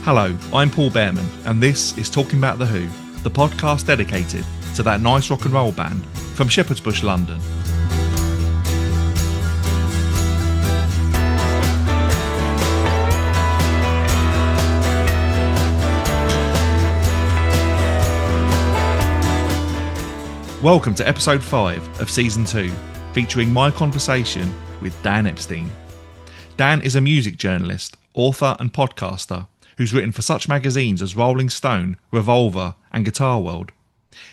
Hello, I'm Paul Behrman, and this is Talking About The Who, the podcast dedicated to that nice rock and roll band from Shepherd's Bush, London. Welcome to episode 5 of season 2, featuring my conversation with Dan Epstein. Dan is a music journalist, author and podcaster who's written for such magazines as Rolling Stone, Revolver and Guitar World.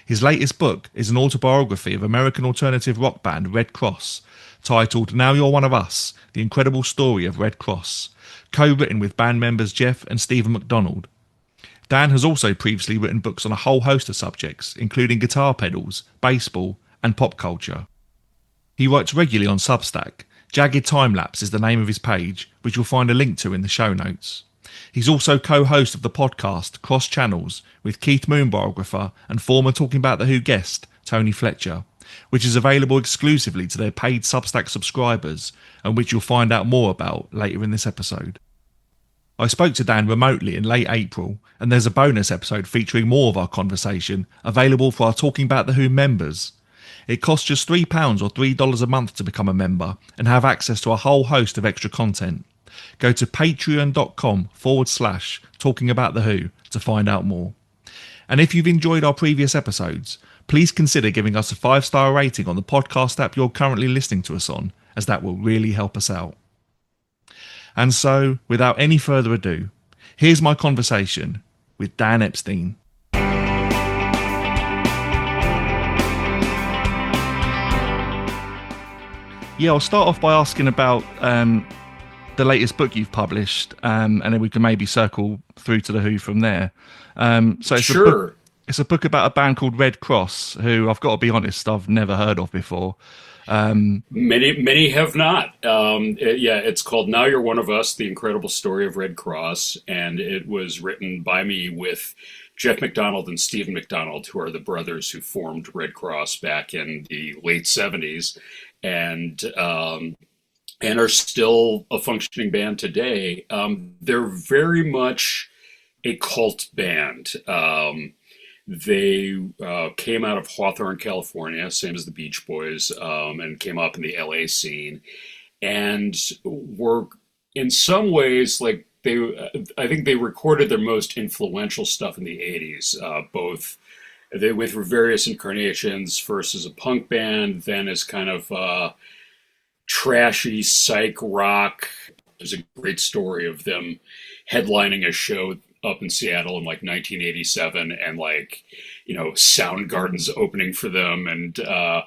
His latest book is an autobiography of American alternative rock band Redd Kross, titled Now You're One of Us, The Incredible Story of Redd Kross, co-written with band members Jeff and Stephen McDonald. Dan has also previously written books on a whole host of subjects, including guitar pedals, baseball and pop culture. He writes regularly on Substack. Jagged Time-Lapse is the name of his page, which you'll find a link to in the show notes. He's also co-host of the podcast Cross Channels with Keith Moon biographer and former Talking About The Who guest Tony Fletcher, which is available exclusively to their paid Substack subscribers and which you'll find out more about later in this episode. I spoke to Dan remotely in late April, and there's a bonus episode featuring more of our conversation available for our Talking About The Who members. It costs just £3 or $3 a month to become a member and have access to a whole host of extra content. Go to patreon.com/Talking About The Who to find out more. And if you've enjoyed our previous episodes, please consider giving us a 5-star rating on the podcast app you're currently listening to us on, as that will really help us out. And so, without any further ado, here's my conversation with Dan Epstein. Yeah, I'll start off by asking about the latest book you've published, and then we can maybe circle through to The Who from there. So it's sure. It's a book about a band called Redd Kross, who I've got to be honest, I've never heard of before. Many have not. It's called Now You're One of Us, The Incredible Story of Redd Kross, and it was written by me with Jeff McDonald and Stephen McDonald, who are the brothers who formed Redd Kross back in the late 70s, and are still a functioning band today. They're very much a cult band. They came out of Hawthorne, California, same as the Beach Boys, and came up in the LA scene, and were in some ways like I think they recorded their most influential stuff in the 80s, with various incarnations, first as a punk band, then as kind of trashy psych rock. There's a great story of them headlining a show up in Seattle in like 1987, and Soundgarden's opening for them, and and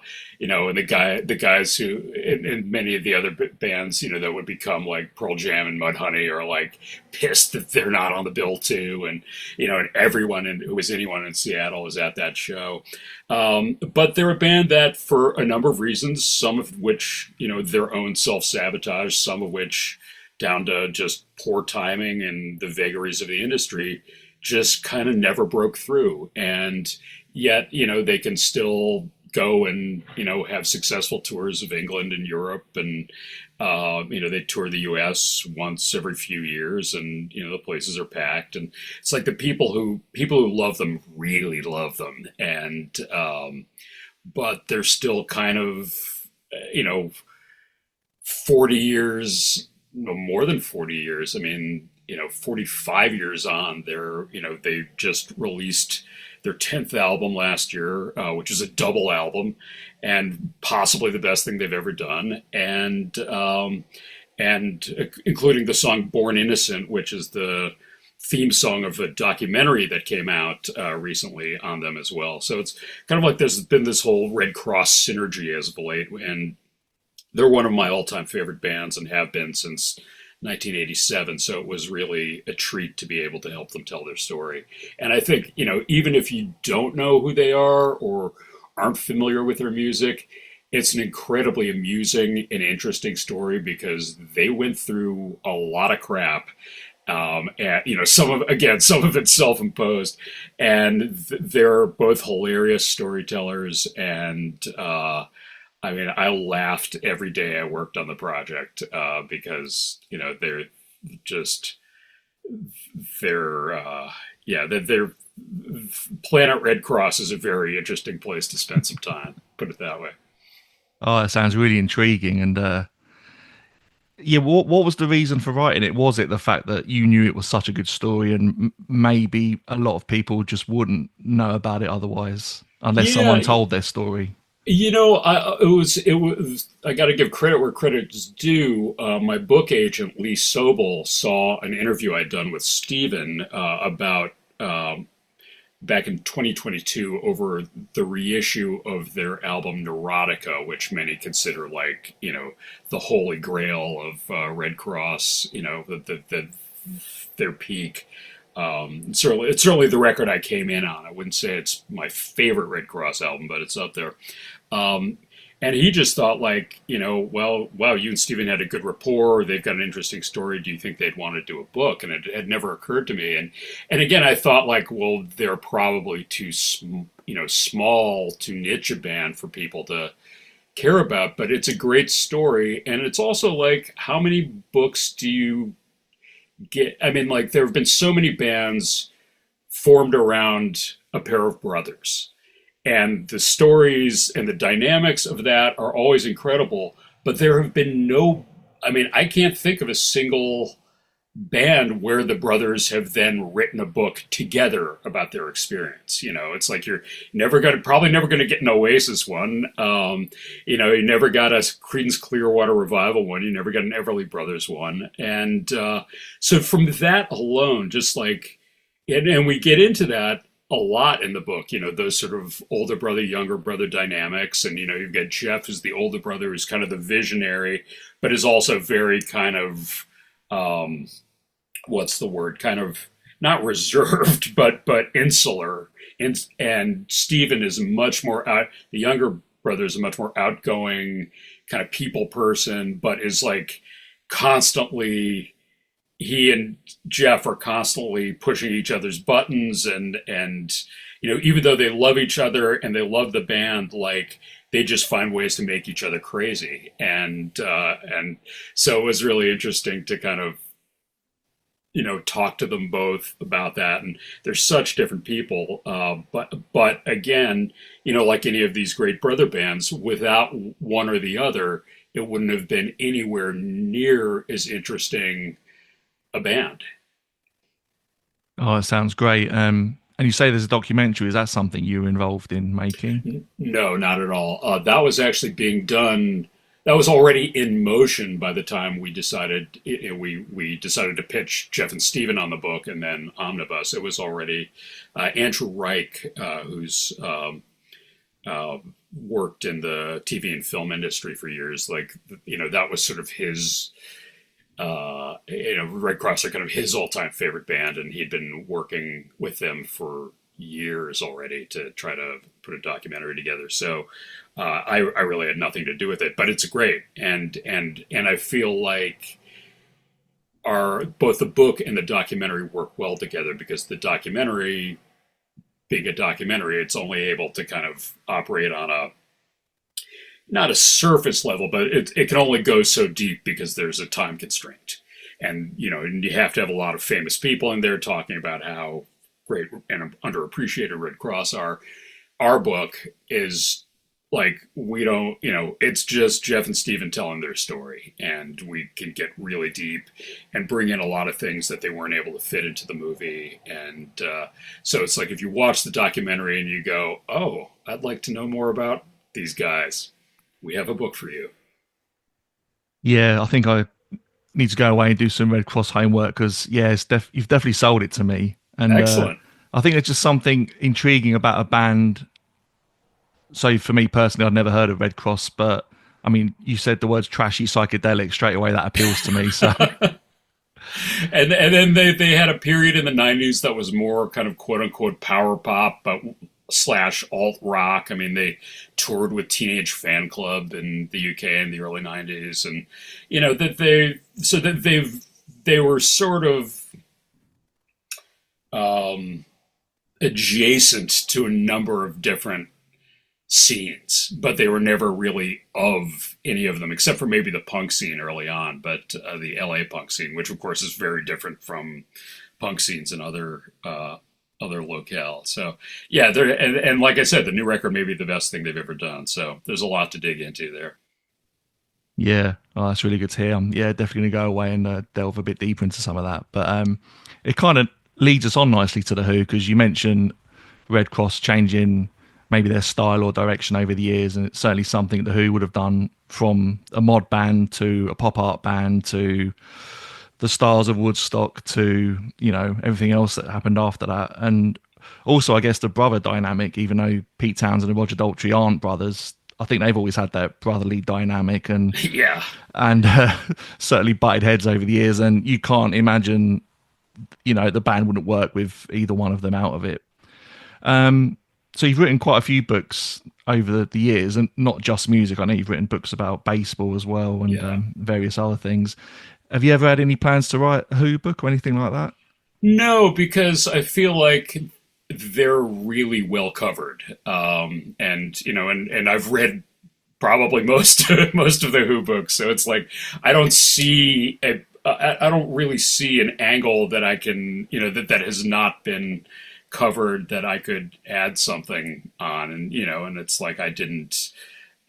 the guys who in many of the other bands that would become like Pearl Jam and Mudhoney are like pissed that they're not on the bill too, and and everyone who was anyone in Seattle was at that show. But they're a band that, for a number of reasons, some of which their own self-sabotage, some of which down to just poor timing and the vagaries of the industry, just kind of never broke through. And yet, they can still go and, have successful tours of England and Europe. And, they tour the US once every few years, and, the places are packed. And it's like the people who love them really love them. And, but they're still kind of, 40 years, no, more than 40 years. 45 years on, they just released their 10th album last year, which is a double album and possibly the best thing they've ever done. And including the song Born Innocent, which is the theme song of a documentary that came out recently on them as well. So it's kind of like there's been this whole Redd Kross synergy as of late, and they're one of my all-time favorite bands and have been since 1987. So it was really a treat to be able to help them tell their story. And I think, even if you don't know who they are or aren't familiar with their music, it's an incredibly amusing and interesting story because they went through a lot of crap. And some of it's self-imposed, and they're both hilarious storytellers, and I laughed every day I worked on the project because they're just their Planet Red Kross is a very interesting place to spend some time. Put it that way. Oh, that sounds really intriguing. And yeah, what was the reason for writing it? Was it the fact that you knew it was such a good story, and maybe a lot of people just wouldn't know about it otherwise, unless Yeah, someone told their story? it was. I got to give credit where credit is due. My book agent Lee Sobel saw an interview I'd done with Steven about back in 2022 over the reissue of their album Neurotica, which many consider like the holy grail of Redd Kross. Their peak. It's certainly the record I came in on. I wouldn't say it's my favorite Redd Kross album, but it's up there. Um, and he just thought like, well, wow, you and Steven had a good rapport. They've got an interesting story. Do you think they'd want to do a book? And it had never occurred to me. And again, I thought like, well, they're probably small, too niche a band for people to care about. But it's a great story, and it's also like, how many books do you get? I mean, like there have been so many bands formed around a pair of brothers, and the stories and the dynamics of that are always incredible. But there have been no, I mean, I can't think of a single band where the brothers have then written a book together about their experience. It's like you're probably never going to get an Oasis one. You never got a Creedence Clearwater Revival one. You never got an Everly Brothers one. And so from that alone, just like, and we get into that a lot in the book, those sort of older brother, younger brother dynamics. And, you've got Jeff, who's the older brother, who's kind of the visionary, but is also very kind of, what's the word? Kind of not reserved, but insular. And Stephen is much more the younger brother is a much more outgoing kind of people person, but is like constantly, he and Jeff are constantly pushing each other's buttons, and even though they love each other and they love the band, like they just find ways to make each other crazy. And so it was really interesting to kind of talk to them both about that. And they're such different people, but again, like any of these great brother bands, without one or the other, it wouldn't have been anywhere near as interesting a band. Oh, it sounds great. And you say there's a documentary. Is that something you were involved in making? No, not at all. That was actually being done. That was already in motion by the time we decided we decided to pitch Jeff and Steven on the book, and then Omnibus. It was already Andrew Reich, who's worked in the TV and film industry for years. Like that was sort of his. Redd Kross are kind of his all-time favorite band, and he'd been working with them for years already to try to put a documentary together. So I really had nothing to do with it, but it's great, and I feel like both the book and the documentary work well together, because the documentary, being a documentary, it's only able to kind of operate on a not a surface level, but it can only go so deep because there's a time constraint. And, and you have to have a lot of famous people in there talking about how great and underappreciated Redd Kross are. Our book is like, we don't, it's just Jeff and Steven telling their story, and we can get really deep and bring in a lot of things that they weren't able to fit into the movie. And so it's like, if you watch the documentary and you go, oh, I'd like to know more about these guys, we have a book for you. Yeah, I think I need to go away and do some Redd Kross homework, because yeah, you've definitely sold it to me. And Excellent. I think there's just something intriguing about a band. So for me personally, I'd never heard of Redd Kross, but I mean, you said the words trashy psychedelic, straight away that appeals to me. So and then they had a period in the 90s that was more kind of quote unquote power pop, but slash alt rock. I mean, they toured with Teenage Fan Club in the UK in the early 90s, and they were sort of adjacent to a number of different scenes, but they were never really of any of them, except for maybe the punk scene early on, but the LA punk scene, which of course is very different from punk scenes in other locales. So yeah, and like I said, the new record may be the best thing they've ever done. So there's a lot to dig into there. Yeah, oh, that's really good to hear. Yeah, definitely going to go away and delve a bit deeper into some of that. But it kind of leads us on nicely to the Who, because you mentioned Redd Kross changing maybe their style or direction over the years, and it's certainly something the Who would have done, from a mod band to a pop art band to the Stars of Woodstock to, you know, everything else that happened after that. And also, I guess, the brother dynamic, even though Pete Townsend and Roger Daltrey aren't brothers, I think they've always had that brotherly dynamic, and Yeah. certainly butted heads over the years. And you can't imagine, you know, the band wouldn't work with either one of them out of it. So you've written quite a few books over the years, and not just music. I know you've written books about baseball as well, and various other things. Have you ever had any plans to write a Who book or anything like that? No, because I feel like they're really well covered, and you know, and I've read probably most of the Who books, so it's like I don't see I don't really see an angle that I can, you know, that has not been covered that I could add something on, and you know, and it's like I didn't,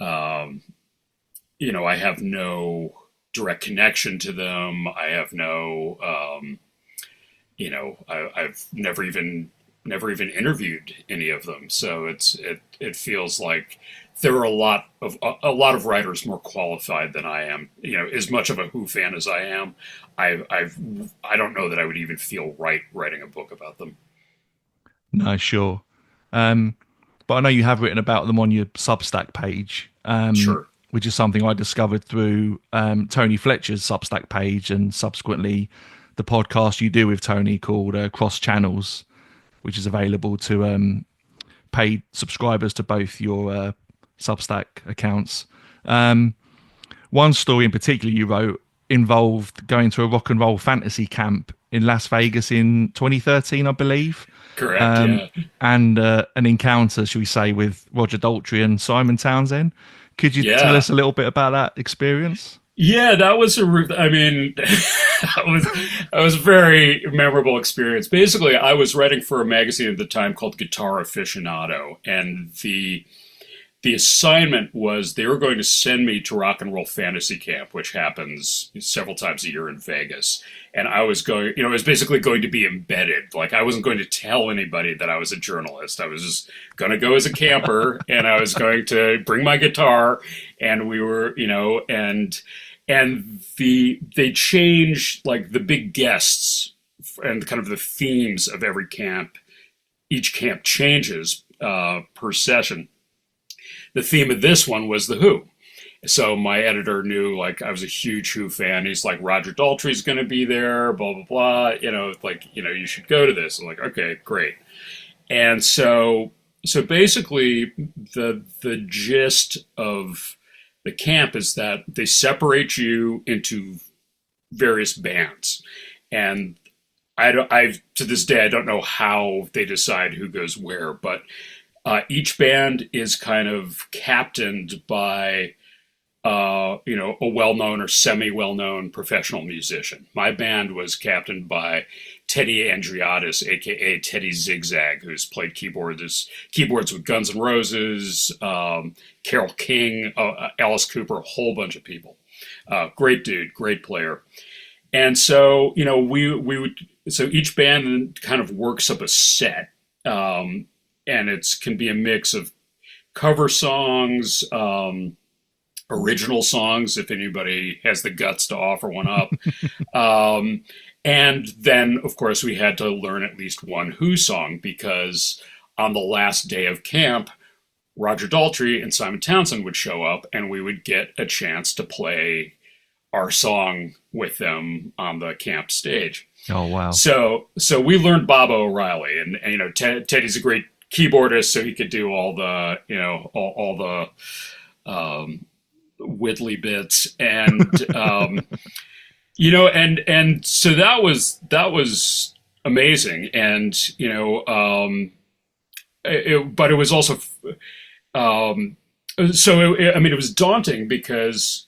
you know, I have no direct connection to them. I have no, you know, I've never even interviewed any of them. So it feels like there are a lot of writers more qualified than I am. You know, as much of a Who fan as I am, I don't know that I would even feel right writing a book about them. No, sure. But I know you have written about them on your Substack page, Sure. which is something I discovered through Tony Fletcher's Substack page, and subsequently the podcast you do with Tony called Cross Channels, which is available to paid subscribers to both your Substack accounts. One story in particular you wrote involved going to a rock and roll fantasy camp in Las Vegas in 2013, I believe. Correct. Yeah. And an encounter, should we say, with Roger Daltrey and Simon Townsend. Could you tell Yeah. us a little bit about that experience? Yeah, that was I mean, that was a very memorable experience. Basically, I was writing for a magazine at the time called Guitar Aficionado, and the assignment was they were going to send me to Rock and Roll Fantasy Camp, which happens several times a year in Vegas. And I was going, you know, it was basically going to be embedded. Like, I wasn't going to tell anybody that I was a journalist. I was just going to go as a camper, and I was going to bring my guitar, and we were, you know, and they change, like, the big guests and kind of the themes of every camp. Each camp changes per session. The theme of this one was the Who. So my editor knew, like, I was a huge Who fan. He's like, Roger Daltrey's going to be there, blah, blah, blah. You know, like, you know, you should go to this. I'm like, okay, great. And so basically the gist of the camp is that they separate you into various bands. And I to this day, I don't know how they decide who goes where, but each band is kind of captained by, you know, a well-known or semi-well-known professional musician. My band was captained by Teddy Andriotis, aka Teddy Zigzag, who's played keyboards with Guns N' Roses, Carole King, Alice Cooper, a whole bunch of people. Great dude, great player. And so, you know, we would, so each band kind of works up a set. And it can be a mix of cover songs, original songs, if anybody has the guts to offer one up. And then, of course, we had to learn at least one Who song, because on the last day of camp, Roger Daltrey and Simon Townsend would show up, and we would get a chance to play our song with them on the camp stage. Oh, wow. So we learned Bob O'Reilly, and you know, Teddy's a great keyboardist, so he could do all the, you know, all the whittly bits, and you know, and so that was amazing, and you know, but it was also I mean, it was daunting because,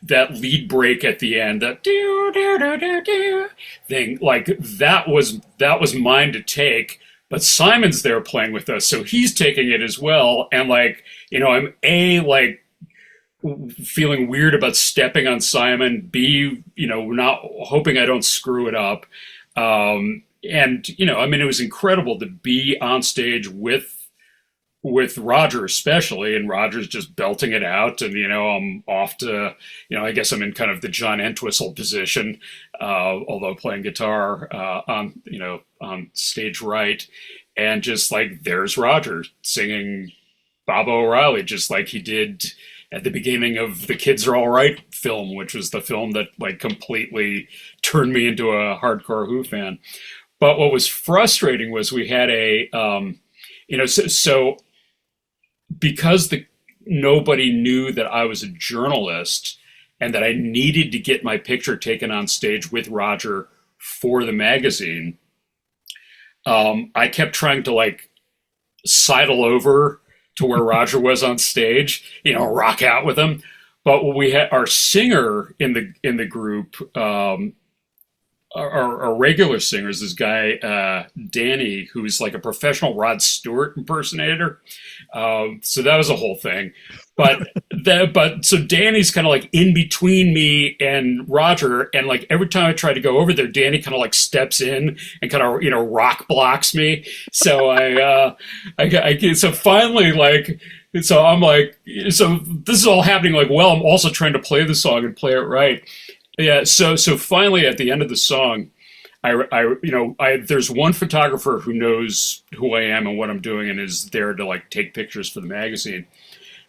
that lead break at the end, that do do do do do thing, like that was mine to take. But Simon's there playing with us, so he's taking it as well. And like, I'm like feeling weird about stepping on Simon. B, not hoping I don't screw it up. And I mean, it was incredible to be on stage with Roger especially, and Roger's just belting it out, and I'm off to, I guess I'm in kind of the John Entwistle position, although playing guitar on stage right, and just like there's Roger singing Baba O'Reilly just like he did at the beginning of the Kids Are All Right film, which was the film that like completely turned me into a hardcore Who fan. But what was frustrating was we had so because nobody knew that I was a journalist and that I needed to get my picture taken on stage with Roger for the magazine, I kept trying to like sidle over to where Roger was on stage, rock out with him. But we had our singer in the group, our regular singers, this guy Danny, who's like a professional Rod Stewart impersonator. So that was a whole thing. But so Danny's kind of like in between me and Roger, and like every time I try to go over there, Danny kind of like steps in and kind of rock blocks me. So so finally so I'm like, so this is all happening like, well, I'm also trying to play the song and play it right. Yeah, so finally at the end of the song, there's one photographer who knows who I am and what I'm doing and is there to like take pictures for the magazine.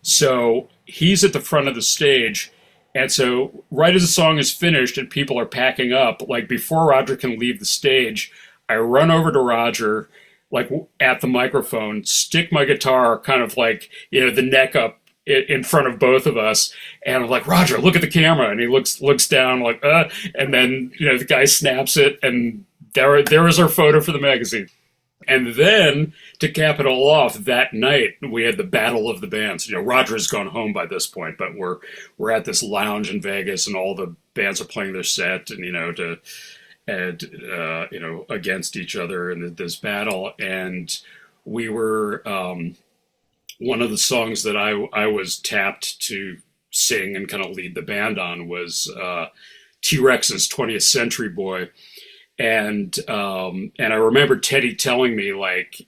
So he's at the front of the stage, and so right as the song is finished and people are packing up, like before Roger can leave the stage, I run over to Roger, like at the microphone, stick my guitar kind of like the neck up in front of both of us, and I'm like, Roger, look at the camera, and he looks down like and then the guy snaps it, and there is our photo for the magazine. And then to cap it all off, that night we had the battle of the bands. Roger's gone home by this point, but we're at this lounge in Vegas, and all the bands are playing their set, and against each other in this battle. And we were one of the songs that I was tapped to sing and kind of lead the band on was T-Rex's 20th Century Boy. And I remember Teddy telling me, like,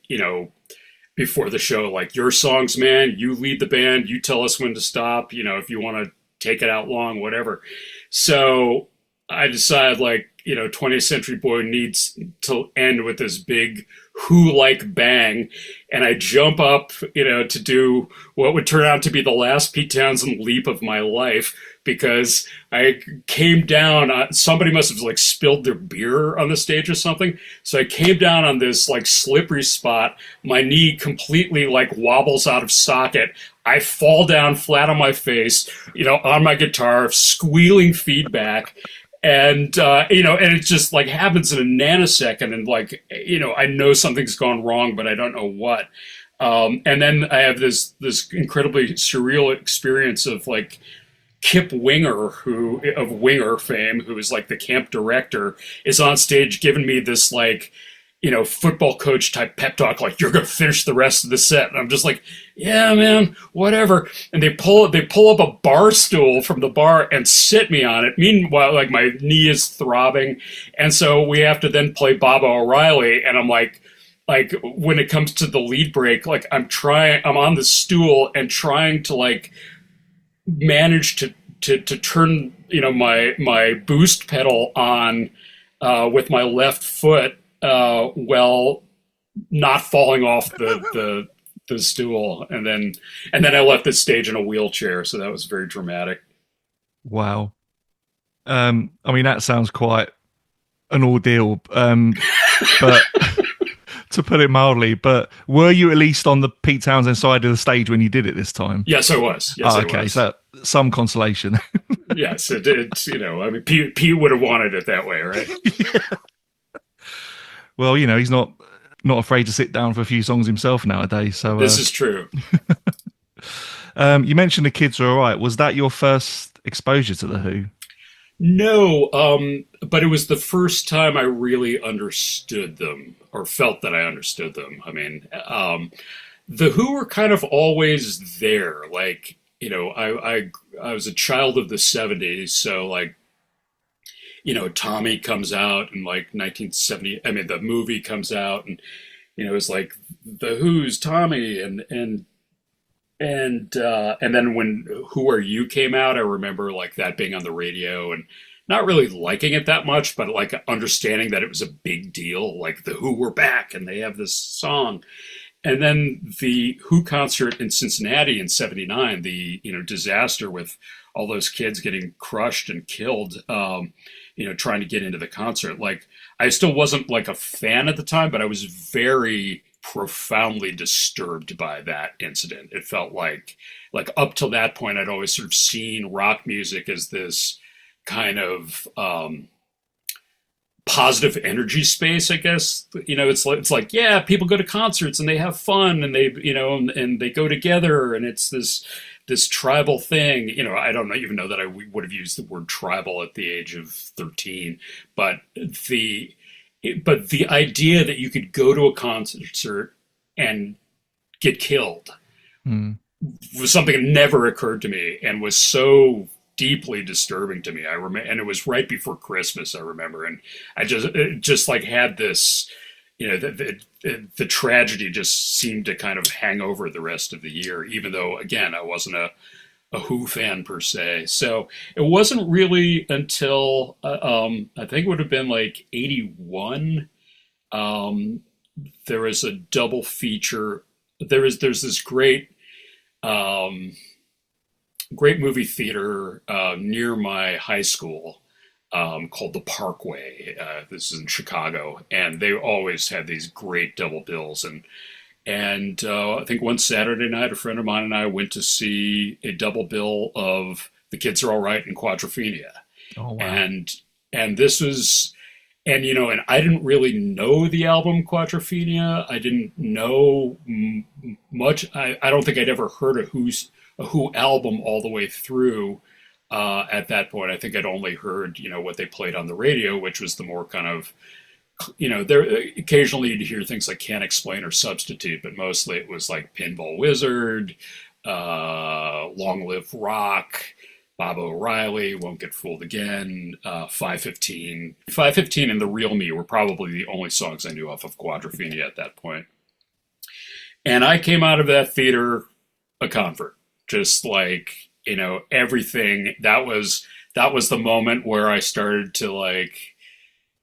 before the show, like, your songs, man, you lead the band, you tell us when to stop, if you want to take it out long, whatever. So I decided, like, 20th Century Boy needs to end with this big Who-like bang, and I jump up, to do what would turn out to be the last Pete Townsend leap of my life, because I came down, somebody must have like spilled their beer on the stage or something, so I came down on this like slippery spot, my knee completely like wobbles out of socket, I fall down flat on my face, on my guitar, squealing feedback. And, and it just like happens in a nanosecond, and like, I know something's gone wrong, but I don't know what. And then I have this incredibly surreal experience of like Kip Winger, who of Winger fame, who is like the camp director, is on stage giving me this like, football coach type pep talk, like, you're going to finish the rest of the set. And I'm just like, yeah, man, whatever. And they pull up a bar stool from the bar and sit me on it. Meanwhile, like, my knee is throbbing. And so we have to then play Baba O'Reilly. And I'm like, when it comes to the lead break, like, I'm on the stool and trying to like manage to turn, my boost pedal on, with my left foot, while not falling off the stool, and then I left the stage in a wheelchair, so that was very dramatic. Wow. I mean, that sounds quite an ordeal, but to put it mildly. But were you at least on the Pete Townsend side of the stage when you did it this time? Yes, I was. Yes, okay, I was. So some consolation. Yes, it's I mean, Pete would have wanted it that way, right? Yeah. Well, he's not not afraid to sit down for a few songs himself nowadays. So This is true. you mentioned the Kids Are Alright. Was that your first exposure to the Who? No, but it was the first time I really understood them or felt that I understood them. I mean, the Who were kind of always there. Like, I was a child of the 70s, so like, Tommy comes out in like 1970. I mean, the movie comes out, and it's like the Who's Tommy, and then when Who Are You came out, I remember like that being on the radio and not really liking it that much, but like understanding that it was a big deal. Like the Who were back and they have this song. And then the Who concert in Cincinnati in '79, the disaster with all those kids getting crushed and killed, trying to get into the concert. Like I still wasn't like a fan at the time, but I was very profoundly disturbed by that incident. It felt like up till that point, I'd always sort of seen rock music as this kind of positive energy space, I guess. It's like, yeah, people go to concerts and they have fun and they, and they go together and it's this tribal thing. I don't even know that I would have used the word tribal at the age of 13, but the idea that you could go to a concert and get killed was something that never occurred to me and was so deeply disturbing to me. I remember, and it was right before Christmas, I remember, and I just like had this, the tragedy just seemed to kind of hang over the rest of the year, even though, again, I wasn't a Who fan per se. So it wasn't really until I think it would have been like '81. There was a double feature. There's this great movie theater near my high school called the Parkway. This is in Chicago, and they always had these great double bills. And I think one Saturday night, a friend of mine and I went to see a double bill of The Kids Are All Right and Quadrophenia. Oh, wow. And this was, and I didn't really know the album Quadrophenia. I didn't know much. I don't think I'd ever heard a Who album all the way through at that point. I think I'd only heard, what they played on the radio, which was the more kind of, there occasionally you'd hear things like Can't Explain or Substitute, but mostly it was like Pinball Wizard, Long Live Rock, Bob O'Reilly, Won't Get Fooled Again, 515. 515 and The Real Me were probably the only songs I knew off of Quadrophenia at that point. And I came out of that theater a convert, just like, everything. That was the moment where I started to like,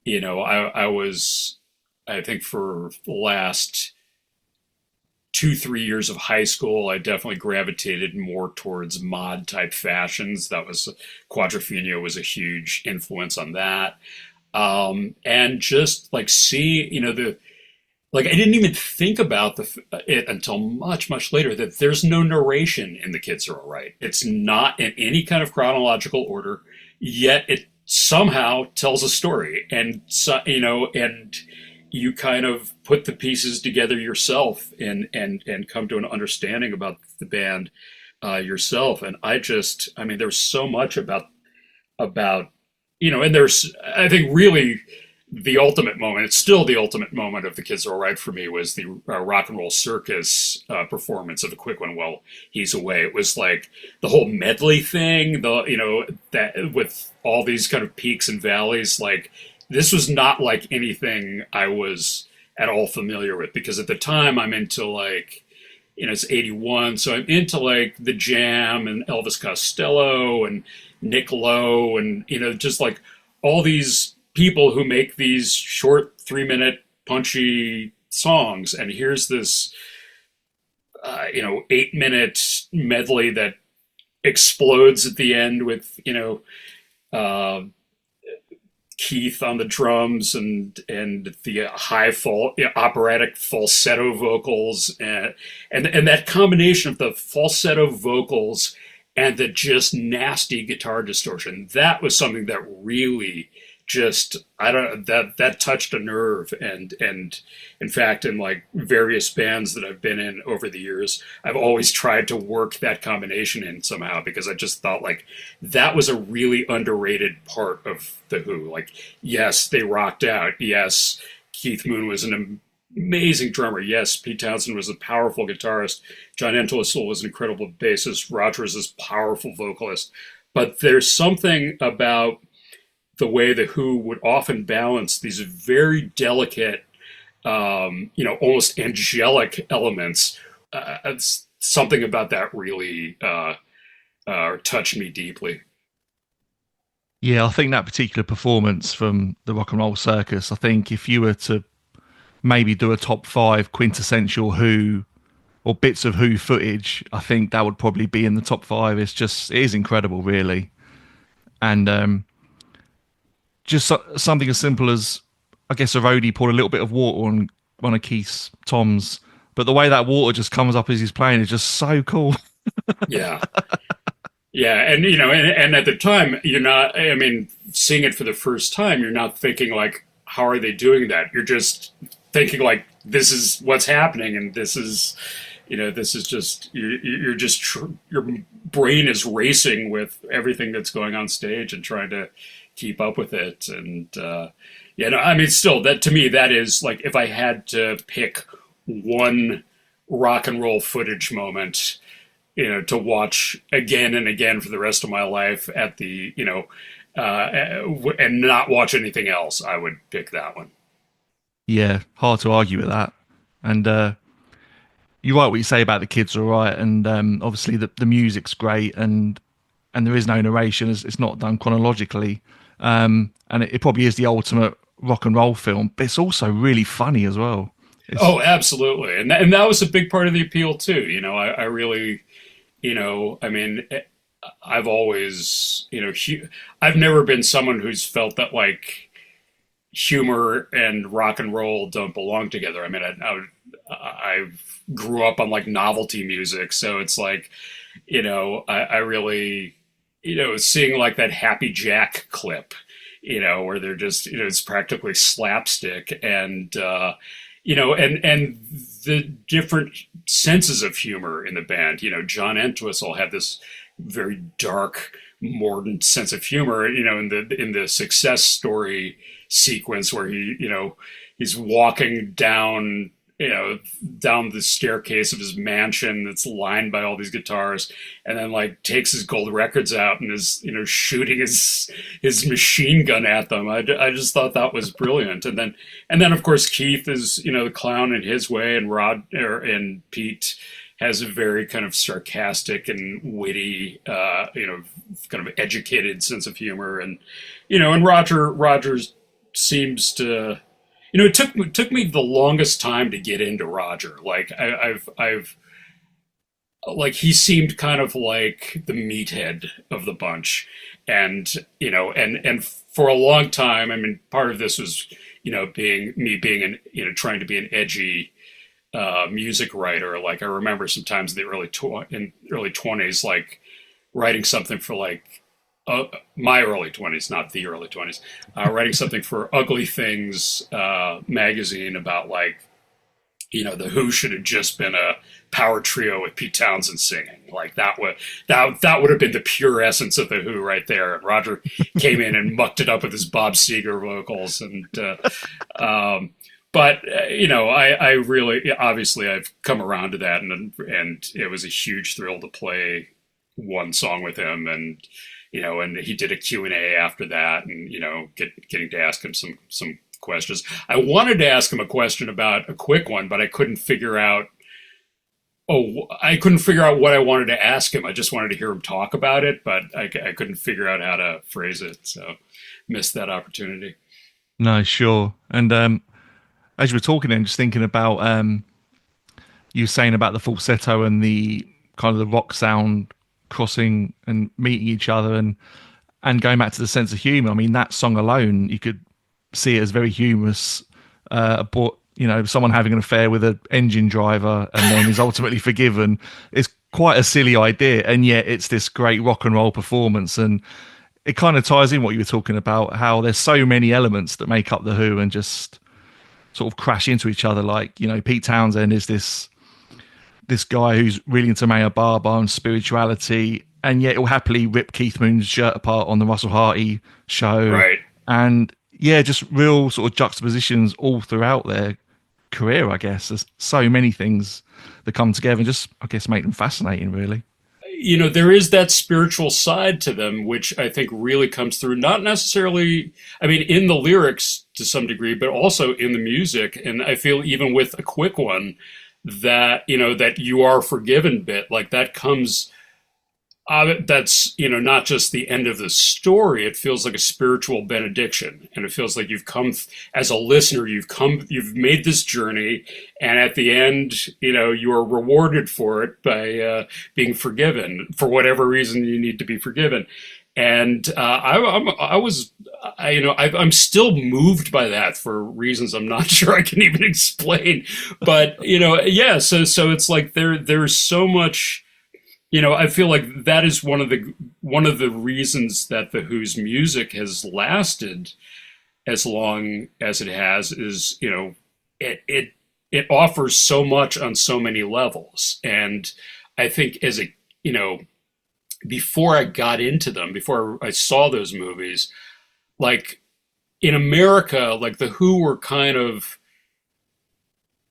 I was, I think for the last 2-3 years of high school, I definitely gravitated more towards mod type fashions. Quadrophenia was a huge influence on that. And just like see, I didn't even think about it until much, much later that there's no narration in The Kids Are All Right. It's not in any kind of chronological order, yet it somehow tells a story. And, and you kind of put the pieces together yourself and come to an understanding about the band yourself. And there's so much about, and there's, I think really, the ultimate moment, it's still the ultimate moment of The Kids Are All Right for me, was the Rock and Roll Circus performance of A Quick One While He's Away. It was like the whole medley thing, that with all these kind of peaks and valleys. Like this was not like anything I was at all familiar with, because at the time I'm into like, it's '81, so I'm into like The Jam and Elvis Costello and Nick Lowe and just like all these people who make these short 3-minute punchy songs, and here's this 8-minute medley that explodes at the end with Keith on the drums and the high operatic falsetto vocals and that combination of the falsetto vocals and the just nasty guitar distortion. That was something that really just, I don't, that touched a nerve. And in fact, in like various bands that I've been in over the years, I've always tried to work that combination in somehow, because I just thought like that was a really underrated part of the Who. Like, yes, they rocked out. Yes, Keith Moon was an amazing drummer. Yes, Pete Townsend was a powerful guitarist. John Entwistle was an incredible bassist. Roger was this powerful vocalist. But there's something about the way the Who would often balance these very delicate, almost angelic elements. It's something about that really touched me deeply. Yeah, I think that particular performance from the Rock and Roll Circus, I think if you were to maybe do a top 5 quintessential Who or bits of Who footage, I think that would probably be in the top 5. It is incredible, really. And something as simple as, I guess, a roadie poured a little bit of water on one of Keith's toms, but the way that water just comes up as he's playing is just so cool. Yeah. Yeah, and and at the time, you're not. I mean, seeing it for the first time, you're not thinking like, "How are they doing that?" You're just thinking like, "This is what's happening," and this is, this is just you're just your brain is racing with everything that's going on stage and trying to keep up with it. And I mean, still, that to me, that is like, if I had to pick one rock and roll footage moment, to watch again and again for the rest of my life at the, and not watch anything else, I would pick that one. Yeah, hard to argue with that. And you're right what you say about the kids are right. And obviously the music's great, and there is no narration. It's not done chronologically. And it probably is the ultimate rock and roll film, but it's also really funny as well. Oh, absolutely. And that was a big part of the appeal too. I really, I mean, I've always, I've never been someone who's felt that like humor and rock and roll don't belong together. I mean, I grew up on like novelty music, so it's like, I really, seeing like that Happy Jack clip, where they're just, it's practically slapstick, and and the different senses of humor in the band. John Entwistle had this very dark, mordant sense of humor. In the Success Story sequence where he's walking down down the staircase of his mansion that's lined by all these guitars, and then like takes his gold records out and is shooting his machine gun at them. I just thought that was brilliant. And then of course Keith is the clown in his way, and and Pete has a very kind of sarcastic and witty, kind of educated sense of humor, and and Rogers seems to. It took me the longest time to get into Roger. Like I've like, he seemed kind of like the meathead of the bunch, and and for a long time, I mean, part of this was being an trying to be an edgy music writer. Like, I remember sometimes in the early 20s, like writing something for like. My early 20s, not the early 20s, writing something for Ugly Things magazine about like, the Who should have just been a power trio with Pete Townsend singing. Like that would have been the pure essence of the Who right there. And Roger came in and mucked it up with his Bob Seger vocals. And but I really, obviously I've come around to that, and it was a huge thrill to play one song with him, and and he did a Q&A after that, and getting to ask him some questions. I wanted to ask him a question about a quick one, but I couldn't figure out what I wanted to ask him. I just wanted to hear him talk about it, but I couldn't figure out how to phrase it, so missed that opportunity. No, sure. And as you were talking, and just thinking about you were saying about the falsetto and the kind of the rock sound crossing and meeting each other, and going back to the sense of humor. I mean, that song alone, you could see it as very humorous. But someone having an affair with an engine driver and then is ultimately forgiven. It's quite a silly idea, and yet it's this great rock and roll performance. And it kind of ties in what you were talking about, how there's so many elements that make up the Who and just sort of crash into each other. Like, you know, Pete Townsend is this guy who's really into Mayor Barber and spirituality, and yet he'll happily rip Keith Moon's shirt apart on the Russell Harty show. Right. And yeah, just real sort of juxtapositions all throughout their career, I guess. There's so many things that come together and just, I guess, make them fascinating, really. You know, there is that spiritual side to them, which I think really comes through, not necessarily, I mean, in the lyrics to some degree, but also in the music. And I feel even with A Quick One, that, you know, that you are forgiven bit, like that comes, that's, you know, not just the end of the story. It feels like a spiritual benediction. And it feels like you've come, as a listener, you've made this journey. And at the end, you know, you are rewarded for it by being forgiven for whatever reason you need to be forgiven. And I'm still moved by that for reasons I'm not sure I can even explain. But, you know, yeah, so it's like there's so much. You know, I feel like that is one of the reasons that the Who's music has lasted as long as it has, is, you know, it offers so much on so many levels. And I think as a, you know, before I got into them, before I saw those movies, like in America, like the Who were kind of,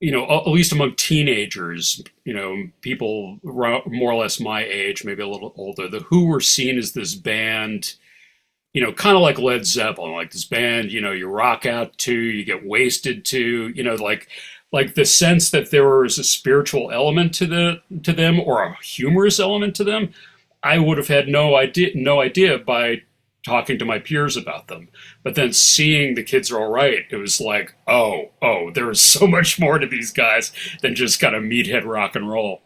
you know, at least among teenagers, you know, people more or less my age, maybe a little older, the Who were seen as this band, you know, kind of like Led Zeppelin, like this band, you know, you rock out to, you get wasted to, you know, like the sense that there was a spiritual element to them, or a humorous element to them. I would have had no idea by talking to my peers about them. But then seeing The Kids Are All Right, it was like, oh, there is so much more to these guys than just kind of meathead rock and roll.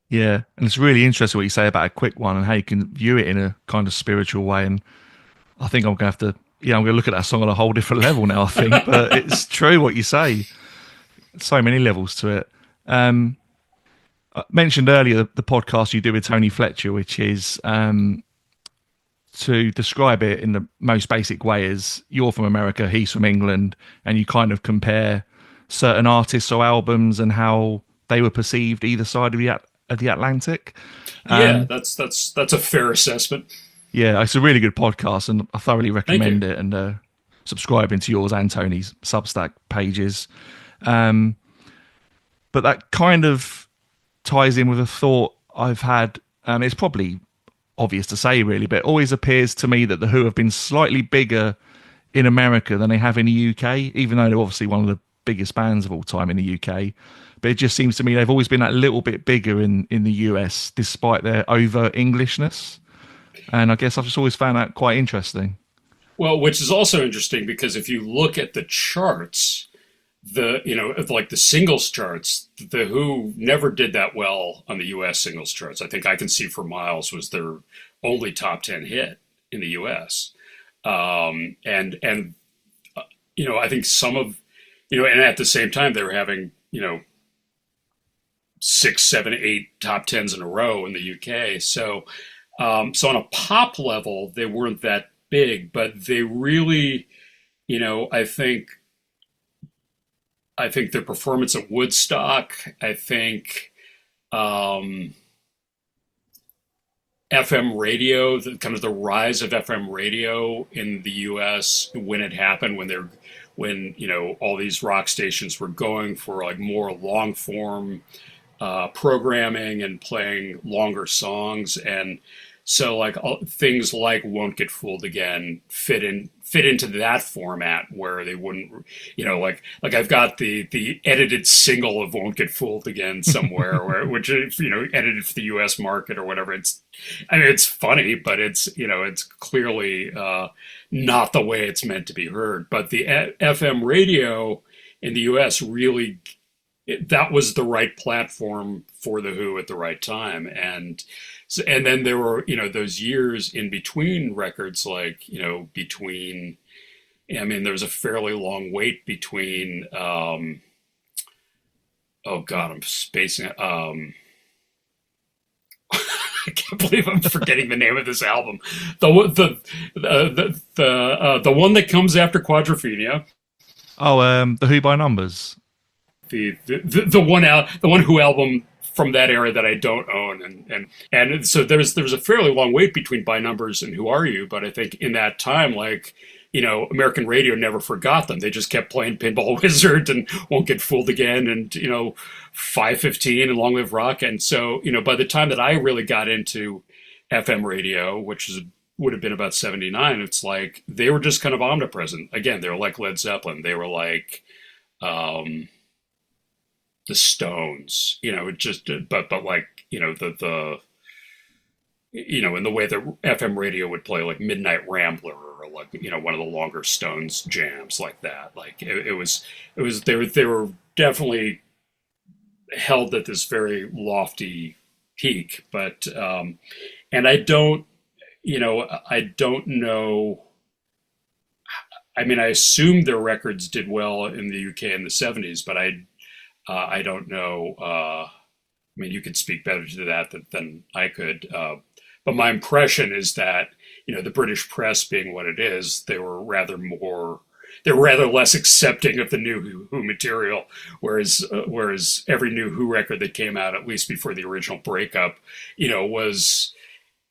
Yeah, and it's really interesting what you say about A Quick One and how you can view it in a kind of spiritual way. And I think I'm going to have to, yeah, I'm going to look at that song on a whole different level now, I think. But it's true what you say. So many levels to it. I mentioned earlier the podcast you do with Tony Fletcher, which is to describe it in the most basic way is you're from America, he's from England, and you kind of compare certain artists or albums and how they were perceived either side of the Atlantic. Yeah, that's a fair assessment. Yeah, it's a really good podcast, and I thoroughly recommend it. And subscribing to yours and Tony's Substack pages. But that kind of ties in with a thought I've had. It's probably obvious to say, really, but it always appears to me that the Who have been slightly bigger in America than they have in the UK, even though they're obviously one of the biggest bands of all time in the UK. But it just seems to me they've always been that little bit bigger in the US, despite their overt Englishness. And I guess I've just always found that quite interesting. Well, which is also interesting because if you look at the charts, like the singles charts, the Who never did that well on the U.S. singles charts. I think I Can See for Miles was their only top 10 hit in the U.S. And I think some of, and at the same time they were having, 6, 7, 8 top 10s in a row in the UK. So on a pop level, they weren't that big, but they really, I think their performance at Woodstock, I think FM radio, kind of the rise of FM radio in the U.S. when it happened, when all these rock stations were going for like more long form programming and playing longer songs, and so like things like Won't Get Fooled Again fit into that format where they wouldn't, like I've got the edited single of Won't Get Fooled Again somewhere, which is, edited for the U.S. market or whatever. It's funny, but it's clearly not the way it's meant to be heard. But the FM radio in the U.S. really, that was the right platform for the Who at the right time. And then there were, those years in between records, like, there was a fairly long wait between, I'm spacing it. I can't believe I'm forgetting the name of this album. The one that comes after Quadrophenia. Oh, the Who by Numbers. The one Who album from that era that I don't own, and so there's a fairly long wait between By Numbers and Who Are You, but I think in that time, like, American radio never forgot them. They just kept playing Pinball Wizard and Won't Get Fooled Again, and 515 and Long Live Rock. And so by the time that I really got into FM radio, would have been about 79, it's like they were just kind of omnipresent. Again, they were like Led Zeppelin. They were like the Stones, but like, in the way that FM radio would play like Midnight Rambler or like, one of the longer Stones jams like that. Like they were definitely held at this very lofty peak, but, and I don't know. I mean, I assume their records did well in the UK in the 70s, but I don't know. I mean, you could speak better to that than I could. But my impression is that, the British press being what it is, they were rather less accepting of the new Who material, whereas every new Who record that came out, at least before the original breakup, was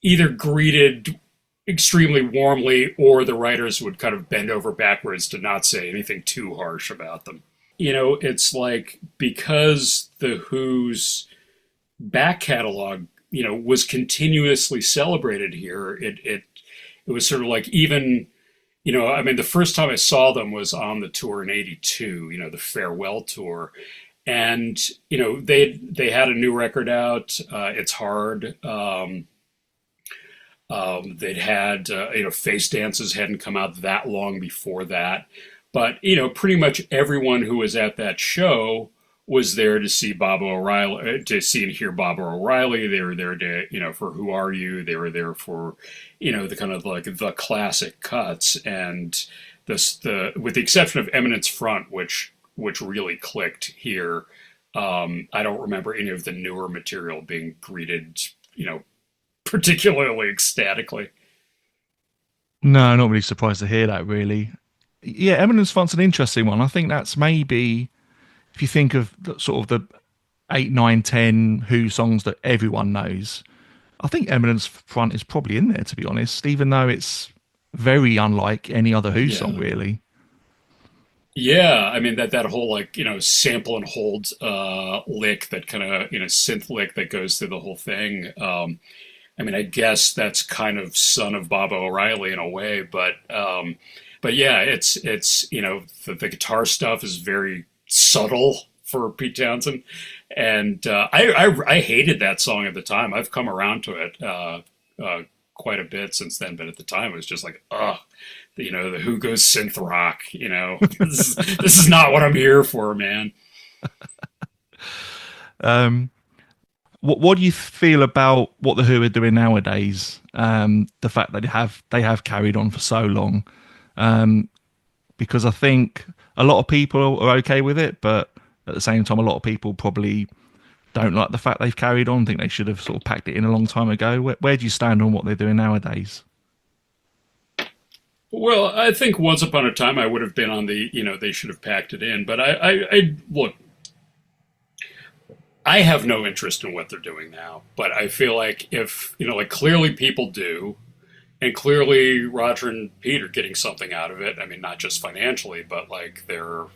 either greeted extremely warmly, or the writers would kind of bend over backwards to not say anything too harsh about them. It's like, because the Who's back catalog, was continuously celebrated here, it was sort of like, even, I mean, the first time I saw them was on the tour in '82, the farewell tour. And, they had a new record out, It's Hard. They'd had, Face Dances hadn't come out that long before that. But, pretty much everyone who was at that show was there to see Bob O'Reilly, to see and hear Bob O'Reilly. They were there to, for Who Are You? They were there for, the kind of like the classic cuts. And with the exception of Eminence Front, which really clicked here, I don't remember any of the newer material being greeted, particularly ecstatically. No, not really surprised to hear that, really. Yeah, Eminence Front's an interesting one. I think that's maybe, if you think of sort of the 8, 9, 10 Who songs that everyone knows, I think Eminence Front is probably in there, to be honest, even though it's very unlike any other Who song, really. Yeah, I mean, that whole, like, sample and hold lick, that kind of, synth lick that goes through the whole thing. I mean, I guess that's kind of son of Bob O'Reilly in a way, but yeah, it's the guitar stuff is very subtle for Pete Townsend, and I hated that song at the time. I've come around to it quite a bit since then, but at the time it was just like, the Who goes synth rock, this is not what I'm here for, man. What do you feel about what the Who are doing nowadays? The fact that they have carried on for so long, because I think a lot of people are okay with it, but at the same time, a lot of people probably don't like the fact they've carried on. Think they should have sort of packed it in a long time ago. Where do you stand on what they're doing nowadays? Well, I think once upon a time I would have been on the, they should have packed it in. But I look, I have no interest in what they're doing now. But I feel like if, like, clearly people do, and clearly Roger and Pete are getting something out of it. I mean, not just financially, but like there's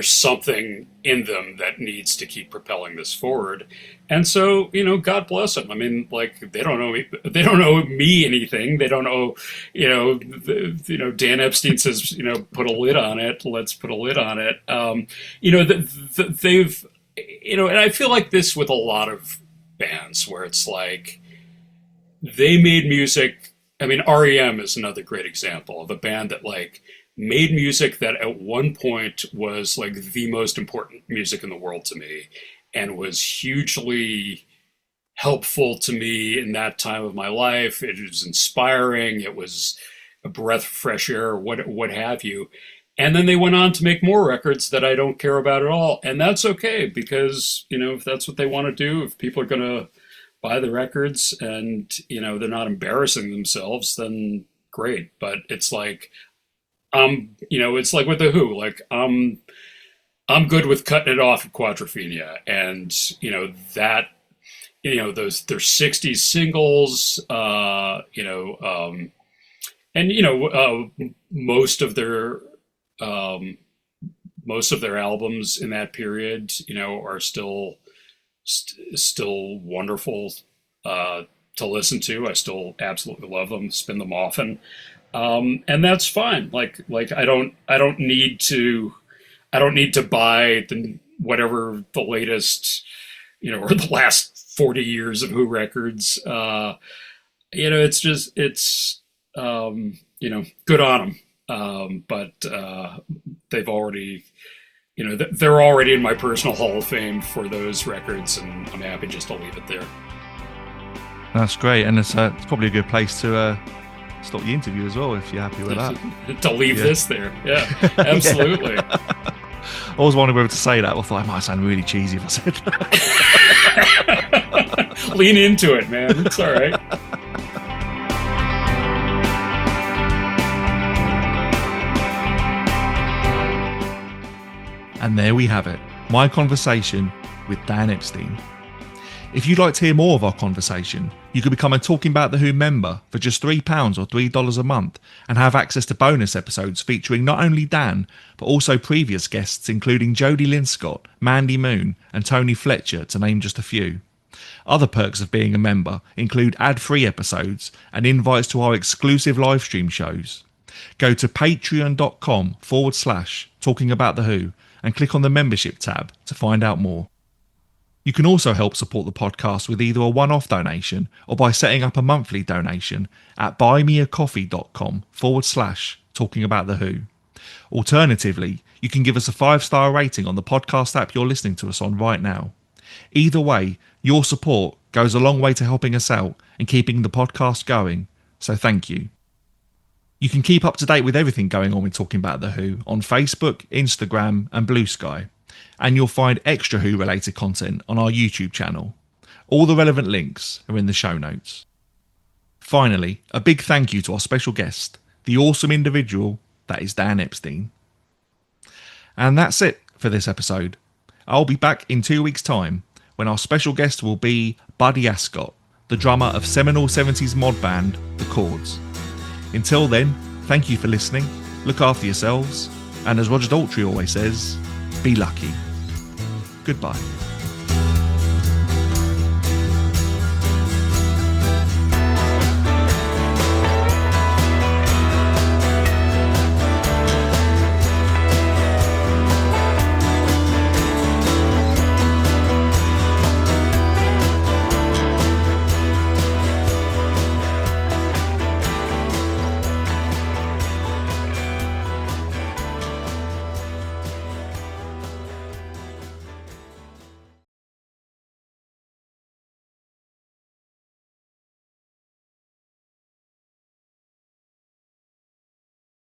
something in them that needs to keep propelling this forward. And so, God bless them. I mean, like, they don't owe me anything. They don't owe, Dan Epstein says, put a lid on it. Let's put a lid on it. They've, and I feel like this with a lot of bands where it's like, they made music. I mean, REM is another great example of a band that, like, made music that at one point was like the most important music in the world to me, and was hugely helpful to me in that time of my life. It was inspiring. It was a breath of fresh air, what have you. And then they went on to make more records that I don't care about at all. And that's okay, because, if that's what they want to do, if people are going to buy the records and, they're not embarrassing themselves, then great. But it's like, it's like with the Who, like, I'm good with cutting it off at Quadrophenia. And, that, those, their 60s singles, most of their albums in that period, are still wonderful to listen to. I still absolutely love them, spin them often, and that's fine. Like I don't need to buy whatever the latest, or the last 40 years of Who records. It's good on them. But they've already, they're already in my personal Hall of Fame for those records, and I'm happy just to leave it there. That's great, and it's probably a good place to stop the interview as well, if you're happy with that. To leave this there, yeah, absolutely. I always wondered whether to say that. I thought it might sound really cheesy if I said that. Lean into it, man. It's all right. And there we have it, my conversation with Dan Epstein. If you'd like to hear more of our conversation, you could become a Talking About the Who member for just £3 or $3 a month and have access to bonus episodes featuring not only Dan, but also previous guests including Jodie Linscott, Mandy Moon and Tony Fletcher, to name just a few. Other perks of being a member include ad-free episodes and invites to our exclusive live stream shows. Go to patreon.com/Talking About the Who and click on the membership tab to find out more. You can also help support the podcast with either a one-off donation or by setting up a monthly donation at buymeacoffee.com/Talking About the Who. Alternatively, you can give us a 5-star rating on the podcast app you're listening to us on right now. Either way, your support goes a long way to helping us out and keeping the podcast going, so thank you. You can keep up to date with everything going on with Talking About the Who on Facebook, Instagram and Bluesky, and you'll find extra Who related content on our YouTube channel. All the relevant links are in the show notes. Finally, a big thank you to our special guest, the awesome individual that is Dan Epstein. And that's it for this episode. I'll be back in 2 weeks' time when our special guest will be Buddy Ascot, the drummer of seminal 70s mod band The Chords. Until then, thank you for listening, look after yourselves, and as Roger Daltrey always says, be lucky. Goodbye.